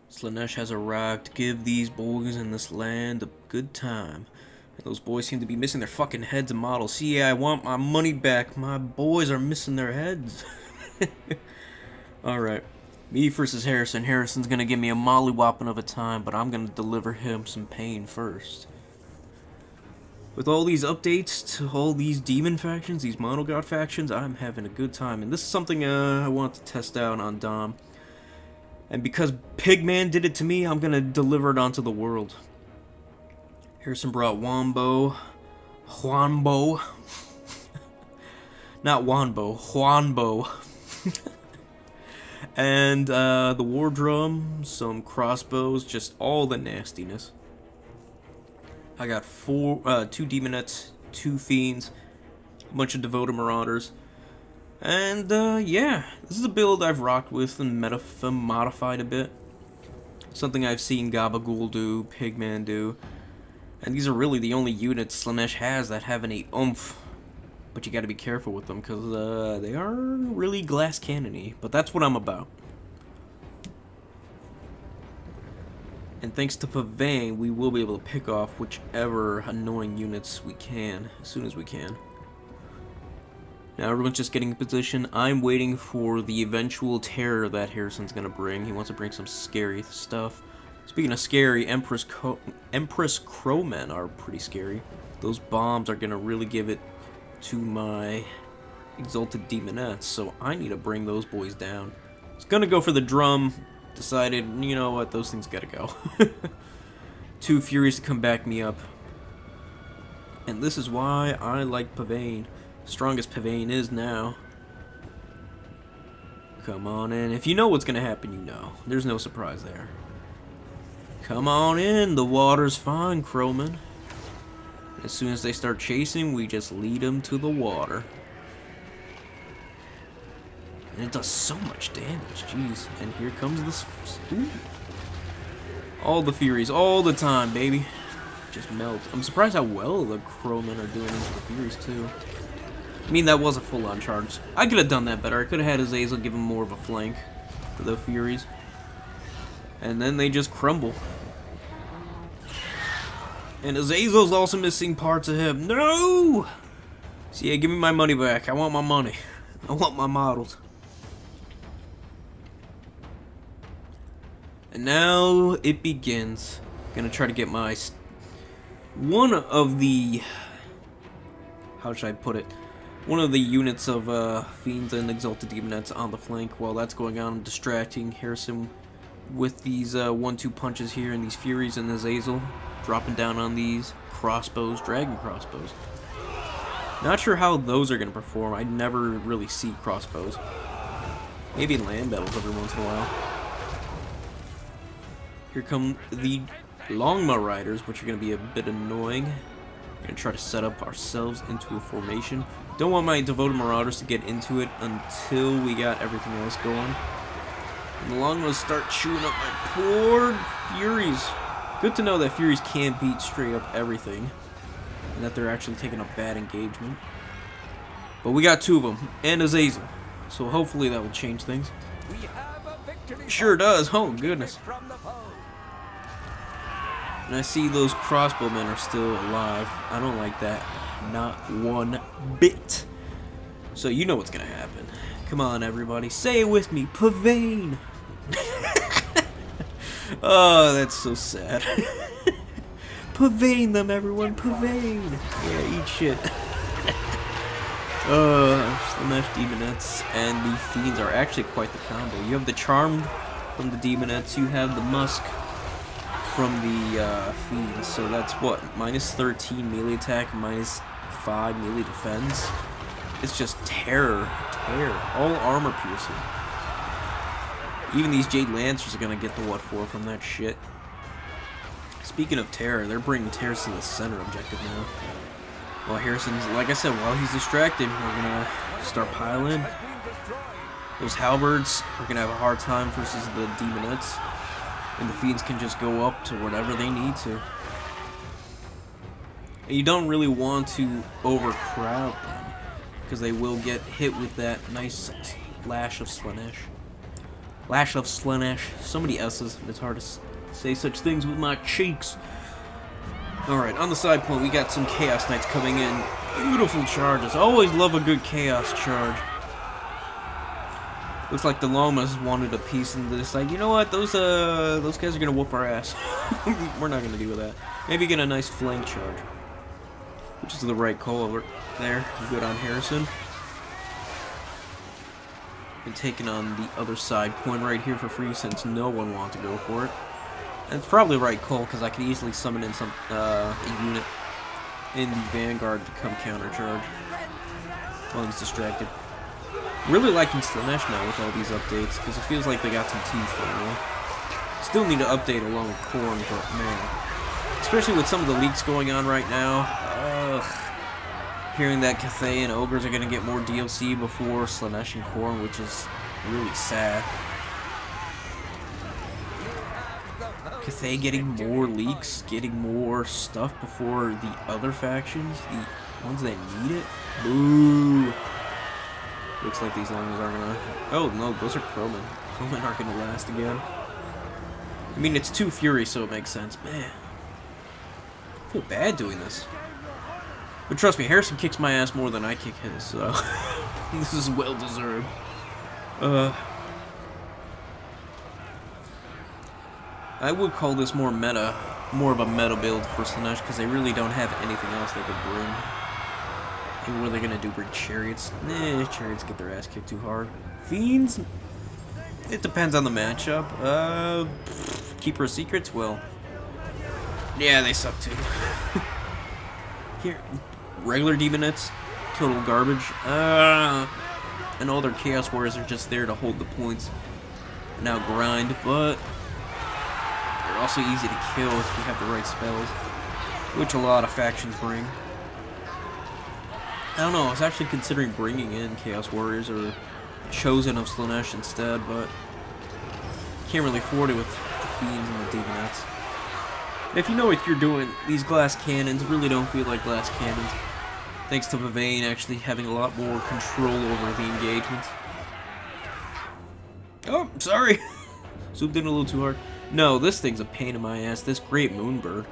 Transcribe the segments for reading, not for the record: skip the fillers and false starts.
Slaanesh has arrived to give these boys in this land a good time. And those boys seem to be missing their fucking heads and models. See, I want my money back. My boys are missing their heads. Alright. Me versus Harrison. Harrison's gonna give me a mollywhopping of a time, but I'm gonna deliver him some pain first. With all these updates to all these demon factions, these monogod factions, I'm having a good time. And this is something I want to test out on Dom. And because Pigman did it to me, I'm gonna deliver it onto the world. Harrison brought Juanbo. Not Wanbo, Juanbo. And the war drum, some crossbows, just all the nastiness. I got two demonettes, 2 fiends, a bunch of devoted marauders. And yeah, this is a build I've rocked with and modified a bit. Something I've seen Gabagool do, Pigman do. And these are really the only units Slaanesh has that have any oomph. But you gotta be careful with them, because they are really glass cannony. But that's what I'm about. And thanks to Pavane, we will be able to pick off whichever annoying units we can, as soon as we can. Now everyone's just getting in position. I'm waiting for the eventual terror that Harrison's gonna bring. He wants to bring some scary stuff. Speaking of scary, Empress Crowmen are pretty scary. Those bombs are gonna really give it to my exalted demonettes, so I need to bring those boys down. I was gonna go for the drum, decided, you know what, those things gotta go. Too furious to come back me up. And this is why I like Pavane. Strongest Pavane is now. Come on in. If you know what's gonna happen, you know. There's no surprise there. Come on in. The water's fine, Crowman. As soon as they start chasing, we just lead them to the water. And it does so much damage, jeez. And here comes this. Ooh. All the Furies, all the time, baby. Just melt. I'm surprised how well the Crowmen are doing into the Furies, too. I mean, that was a full-on charge. I could have done that better. I could have had Azazel give him more of a flank for the Furies. And then they just crumble. And Azazel's also missing parts of him. No! So yeah, give me my money back. I want my money. I want my models. And now it begins. Gonna try to get my... one of the... how should I put it? One of the units of Fiends and Exalted Demonettes on the flank. While that's going on, I'm distracting Harrison with these 1-2 punches here and these Furies and Azazel. Dropping down on these crossbows, dragon crossbows. Not sure how those are going to perform. I never really see crossbows. Maybe in land battles every once in a while. Here come the Longma Riders, which are going to be a bit annoying. We're going to try to set up ourselves into a formation. Don't want my devoted marauders to get into it until we got everything else going. And the Longmas start chewing up my poor Furies. Good to know that Furies can't beat straight up everything. And that they're actually taking a bad engagement. But we got 2 of them. And Azazel. So hopefully that will change things. Sure does. Oh, goodness. And I see those crossbowmen are still alive. I don't like that. Not one bit. So you know what's going to happen. Come on, everybody. Say it with me. Pavane. Oh, that's so sad. Pavane them, everyone. Pavane. Yeah, eat shit. Slaanesh Demonettes and the Fiends are actually quite the combo. You have the Charmed from the Demonettes. You have the Musk from the Fiends. So that's what? Minus 13 melee attack, minus 5 melee defense. It's just terror. Terror. All armor piercing. Even these Jade Lancers are gonna get the what for from that shit. Speaking of terror, they're bringing terrors to the center objective now. While Harrison's, like I said, while he's distracted, we're gonna start piling. Those halberds are gonna have a hard time versus the demonettes, and the fiends can just go up to whatever they need to. And you don't really want to overcrowd them, because they will get hit with that nice lash of Slaanesh. Lash of Slaanesh. So many S's. It's hard to say such things with my cheeks. Alright, on the side point, we got some Chaos Knights coming in. Beautiful charges. Always love a good Chaos charge. Looks like the Lomas wanted a piece in this. Like, you know what? Those guys are gonna whoop our ass. We're not gonna deal with that. Maybe get a nice flank charge, which is the right call over there. Good on Harrison. And taking on the other side point right here for free since no one wanted to go for it. And it's probably the right call because I could easily summon in some a unit in the Vanguard to come countercharge while he's distracted. Really liking Slaanesh now with all these updates because it feels like they got some teeth finally. Still need to update along with Khorne, but man, especially with some of the leaks going on right now. Hearing that Cathay and Ogres are going to get more DLC before Slaanesh and Khorne, which is really sad. Cathay getting more leaks, getting more stuff before the other factions, the ones that need it. Boo! Looks like these longs aren't gonna... Oh, no, those are Crowmen. Crowmen aren't gonna last again. I mean, it's 2 Fury, so it makes sense. Man. I feel bad doing this. But trust me, Harrison kicks my ass more than I kick his, so... this is well-deserved. I would call this more meta. More of a meta build for Slaanesh, because they really don't have anything else they could bring. And what are they gonna do? Bring Chariots? Nah, Chariots get their ass kicked too hard. Fiends? It depends on the matchup. Keeper of Secrets? Well, yeah, they suck too. Here, regular Demonettes, total garbage. And all their Chaos Warriors are just there to hold the points and now grind, but they're also easy to kill if you have the right spells, which a lot of factions bring. I don't know, I was actually considering bringing in Chaos Warriors or Chosen of Slaanesh instead, but can't really afford it with the Fiends and the Demonettes. If you know what you're doing, these glass cannons really don't feel like glass cannons. Thanks to Pavane actually having a lot more control over the engagement. Oh, sorry. Zoomed in a little too hard. No, this thing's a pain in my ass. This Great Moonbird.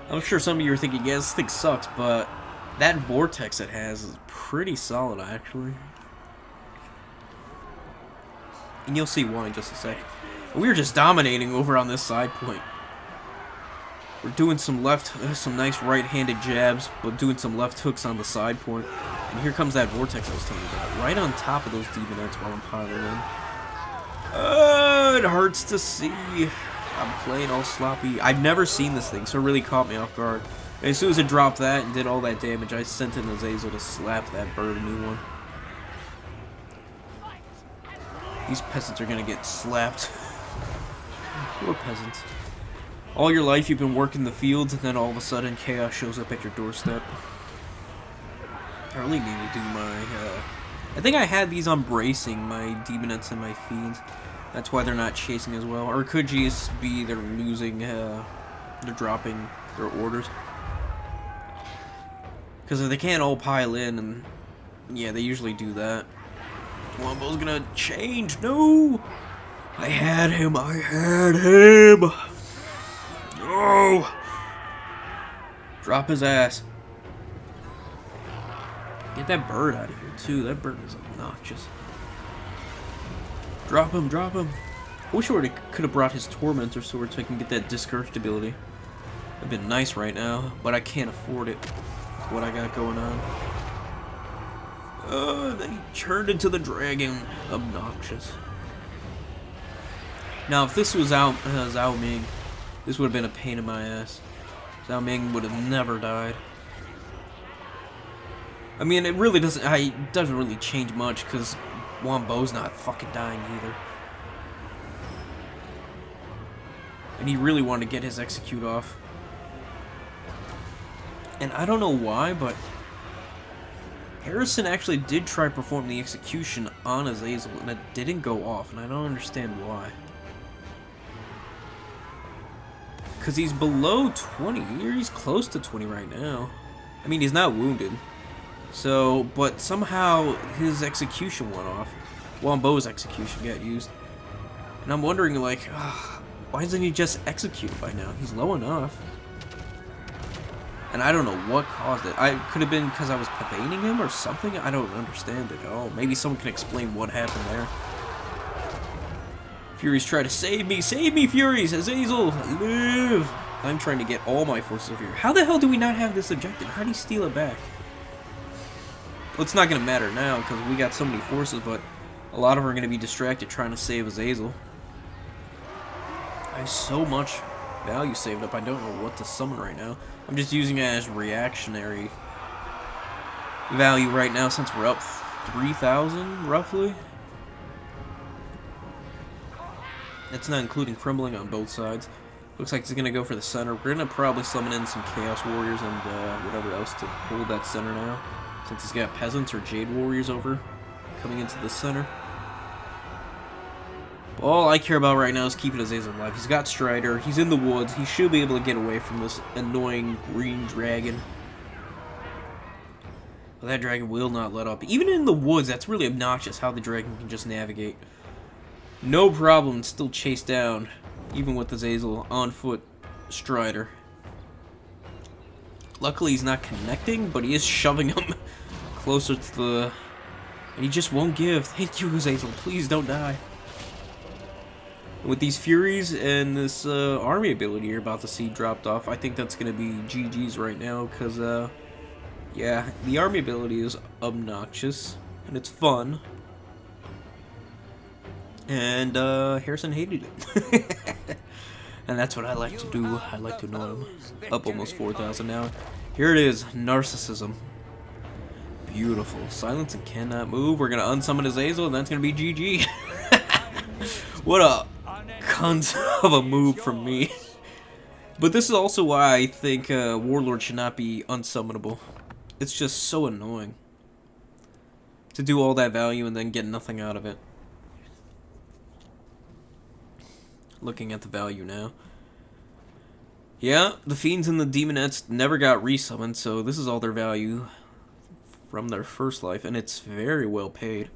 I'm sure some of you are thinking, yeah, this thing sucks, but that vortex it has is pretty solid, actually. And you'll see why in just a sec. We're just dominating over on this side point. We're doing some nice right-handed jabs, but doing some left hooks on the side point. And here comes that vortex I was telling you about, right on top of those Demonettes while I'm piling in. It hurts to see. I'm playing all sloppy. I've never seen this thing, so it really caught me off guard. And as soon as it dropped that and did all that damage, I sent in Azazel to slap that bird a new one. These peasants are gonna get slapped. Poor peasants. All your life you've been working the fields, and then all of a sudden chaos shows up at your doorstep. I really need to do my... I think I had these on bracing, my Demonettes and my Fiends. That's why they're not chasing as well. Or it could just be they're losing, they're dropping their orders. Because if they can't all pile in, and yeah, they usually do that. Wombo's gonna change. No! I had him. No! Drop his ass. Get that bird out of here, too. That bird is obnoxious. Drop him, drop him. I wish I could have brought his Tormentor sword so I can get that discouraged ability. That'd been nice right now, but I can't afford it. What I got going on. Then he turned into the dragon. Obnoxious. Now, if this was Zhao Ming, this would have been a pain in my ass. Zhao Ming would have never died. I mean, it really doesn't. It doesn't really change much because Wombo's not fucking dying either. And he really wanted to get his execute off. And I don't know why, but Harrison actually did try to perform the execution on Azazel, and it didn't go off, and I don't understand why. Because he's below 20, or he's close to 20 right now. I mean, he's not wounded. So, but somehow his execution went off. Wombo's execution got used. And I'm wondering, like, why doesn't he just execute by now? He's low enough. And I don't know what caused it. Could have been because I was paveining him or something. I don't understand it at all. Maybe someone can explain what happened there. Furies try to save me. Save me, Furies! Azazel, live! I'm trying to get all my forces over here. How the hell do we not have this objective? How do you steal it back? Well, it's not going to matter now because we got so many forces, but a lot of them are going to be distracted trying to save Azazel. I have so much value saved up, I don't know what to summon right now. I'm just using it as reactionary value right now since we're up 3,000, roughly. That's not including crumbling on both sides. Looks like he's going to go for the center. We're going to probably summon in some Chaos Warriors and whatever else to hold that center now, since he's got Peasants or Jade Warriors over coming into the center. All I care about right now is keeping Azazel alive. He's got Strider. He's in the woods. He should be able to get away from this annoying green dragon. But that dragon will not let up. Even in the woods, that's really obnoxious how the dragon can just navigate. No problem, still chase down, even with Azazel on foot Strider. Luckily, he's not connecting, but he is shoving him closer to the... And he just won't give. Thank you, Azazel. Please don't die. With these Furies and this army ability you're about to see dropped off, I think that's going to be GG's right now, because, yeah, the army ability is obnoxious, and it's fun. And, Harrison hated it. And that's what I like to do. I like to annoy him. Up almost 4,000 now. Here it is, Narcissism. Beautiful. Silence and cannot move. We're going to unsummon Azazel, and that's going to be GG. What a cunt of a move from me. But this is also why I think Warlord should not be unsummonable. It's just so annoying to do all that value and then get nothing out of it. Looking at the value now. Yeah, the Fiends and the Demonettes never got resummoned, so this is all their value from their first life, and it's very well paid.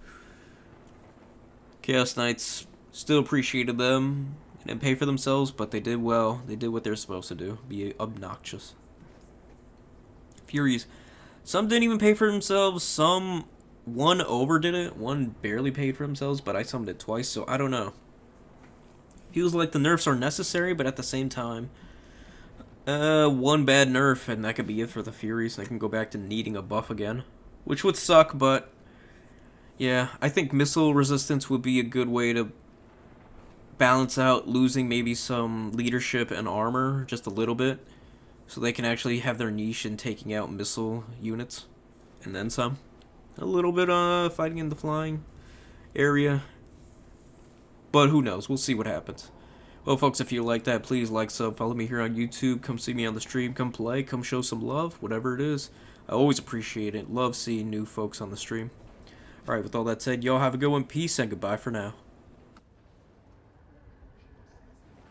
Chaos Knights still appreciated them. They didn't pay for themselves, but they did well. They did what they're supposed to do. Be obnoxious. Furies. Some didn't even pay for themselves. One overdid it. One barely paid for themselves, but I summoned it twice, so I don't know. Feels like the nerfs are necessary, but at the same time, one bad nerf, and that could be it for the Furies. They can go back to needing a buff again, which would suck, but yeah, I think missile resistance would be a good way to balance out losing maybe some leadership and armor just a little bit, so they can actually have their niche in taking out missile units, and then some. A little bit fighting in the flying area. But who knows? We'll see what happens. Well, folks, if you like that, please like, sub, follow me here on YouTube. Come see me on the stream. Come play. Come show some love. Whatever it is. I always appreciate it. Love seeing new folks on the stream. Alright, with all that said, y'all have a good one. Peace and goodbye for now.